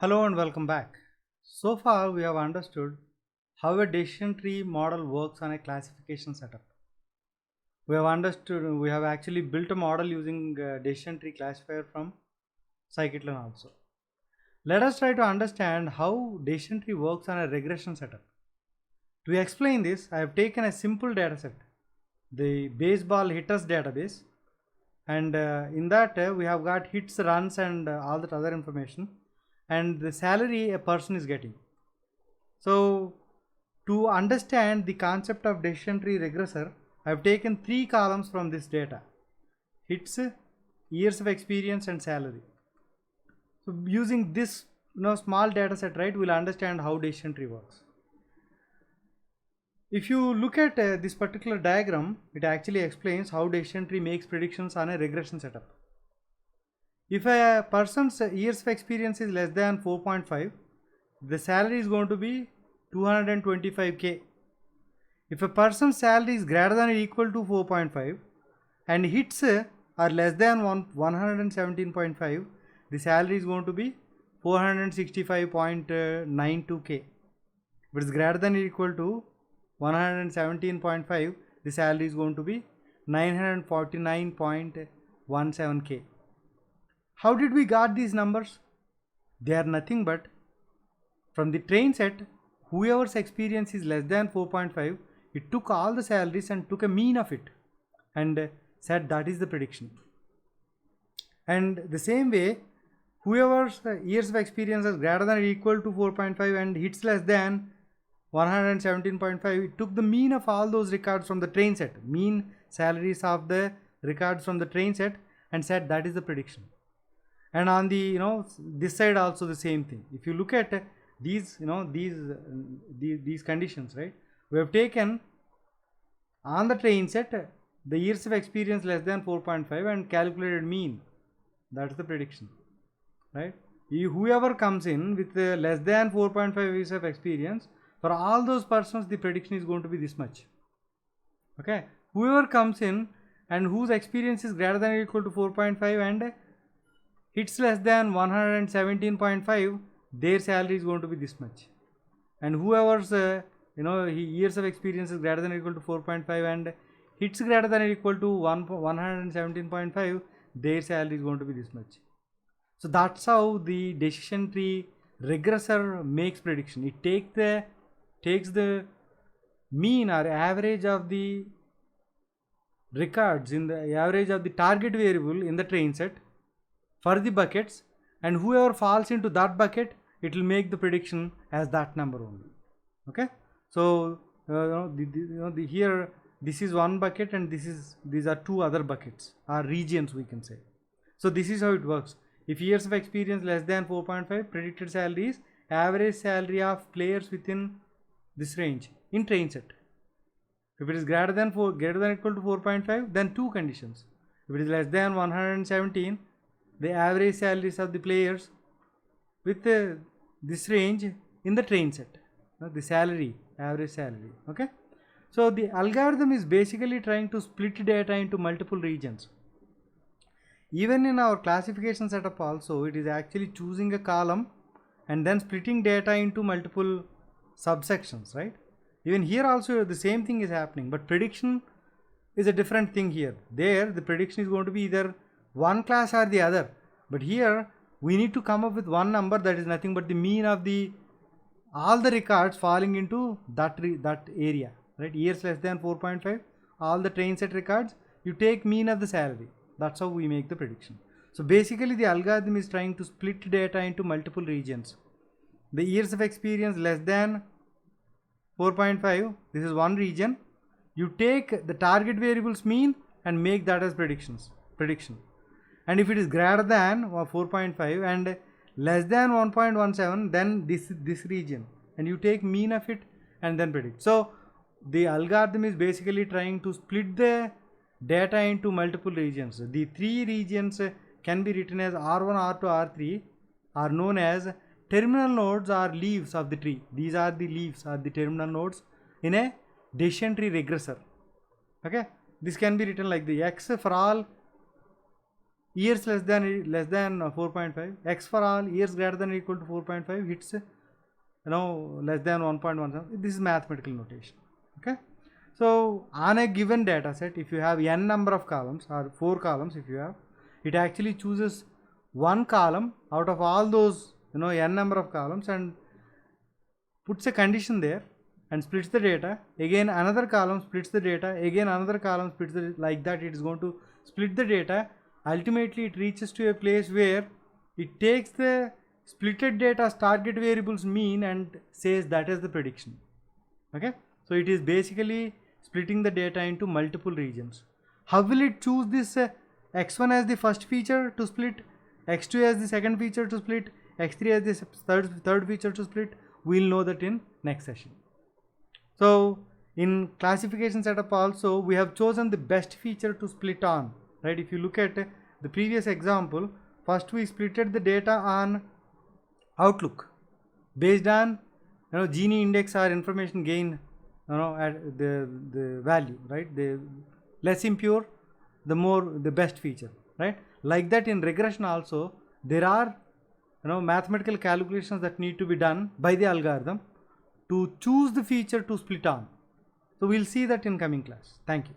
Hello and welcome back. So far we have understood how a decision tree model works on a classification setup. We have actually built a model using decision tree classifier from scikit-learn also. Let us try to understand how decision tree works on a regression setup. To explain this, I have taken a simple dataset, the baseball hitters database, and in that we have got hits, runs and all that other information, and the salary a person is getting. So to understand the concept of decision tree regressor, I have taken 3 columns from this data: hits, years of experience and salary. So using this small data set, right, we'll understand how decision tree works. If you look at this particular diagram, it actually explains how decision tree makes predictions on a regression setup. If a person's years of experience is less than 4.5, the salary is going to be 225k. If a person's salary is greater than or equal to 4.5 and hits are less than 117.5, the salary is going to be 465.92k. If it is greater than or equal to 117.5, the salary is going to be 949.17k. How did we got these numbers? They are nothing but from the train set, whoever's experience is less than 4.5, it took all the salaries and took a mean of it and said that is the prediction. And the same way, whoever's years of experience is greater than or equal to 4.5 and hits less than 117.5, it took the mean of all those records from the train set, mean salaries of the records from the train set, and said that is the prediction. And on the this side also the same thing. If you look at these these conditions, right, we have taken on the train set the years of experience less than 4.5 and calculated mean. That's the prediction, right? Whoever comes in with less than 4.5 years of experience, for all those persons the prediction is going to be this much. Okay, whoever comes in and whose experience is greater than or equal to 4.5 and hits less than 117.5, their salary is going to be this much. And whoever's years of experience is greater than or equal to 4.5 and hits greater than or equal to 117.5, their salary is going to be this much. So that's how the decision tree regressor makes prediction. It takes the mean or average of the records in the average of the target variable in the train set for the buckets, and whoever falls into that bucket, it will make the prediction as that number only. Okay, so here this is one bucket and these are two other buckets or regions, we can say. So this is how it works. If years of experience less than 4.5, predicted salary is average salary of players within this range in train set. If it is greater than or equal to 4.5, then two conditions. If it is less than 117, the average salaries of the players with this range in the train set, the salary, average salary. Okay, so the algorithm is basically trying to split data into multiple regions. Even in our classification setup also, it is actually choosing a column and then splitting data into multiple subsections, right? Even here also the same thing is happening, but prediction is a different thing here. There the prediction is going to be either one class or the other, but here we need to come up with one number that is nothing but the mean of the all the records falling into that area, right? Years less than 4.5, all the train set records, you take mean of the salary. That's how we make the prediction. So basically the algorithm is trying to split data into multiple regions. The years of experience less than 4.5, this is one region. You take the target variable's mean and make that as prediction. And if it is greater than 4.5 and less than 1.17, then this region, and you take mean of it and then predict. So the algorithm is basically trying to split the data into multiple regions. The three regions can be written as R1, R2, R3, are known as terminal nodes or leaves of the tree. These are the leaves or the terminal nodes in a decision tree regressor. Okay, this can be written like the X for all years less than 4.5, x for all years greater than or equal to 4.5 hits less than 1.17. This is mathematical notation. Okay, so on a given data set, if you have n number of columns or 4 columns, if you have, it actually chooses one column out of all those n number of columns and puts a condition there and splits the data. Again another column splits the data, again another column splits the, like that it is going to split the data. Ultimately it reaches to a place where it takes the splitted data's target variables mean and says that is the prediction. Okay, so it is basically splitting the data into multiple regions. How will it choose this x1 as the first feature to split, x2 as the second feature to split, x3 as the third feature to split? We'll know that in next session. So in classification setup also we have chosen the best feature to split on, right? If you look at the previous example, first we splitted the data on outlook based on Gini index or information gain at the value, right? The less impure, the best feature, right? Like that in regression also there are mathematical calculations that need to be done by the algorithm to choose the feature to split on. So we'll see that in coming class. Thank you.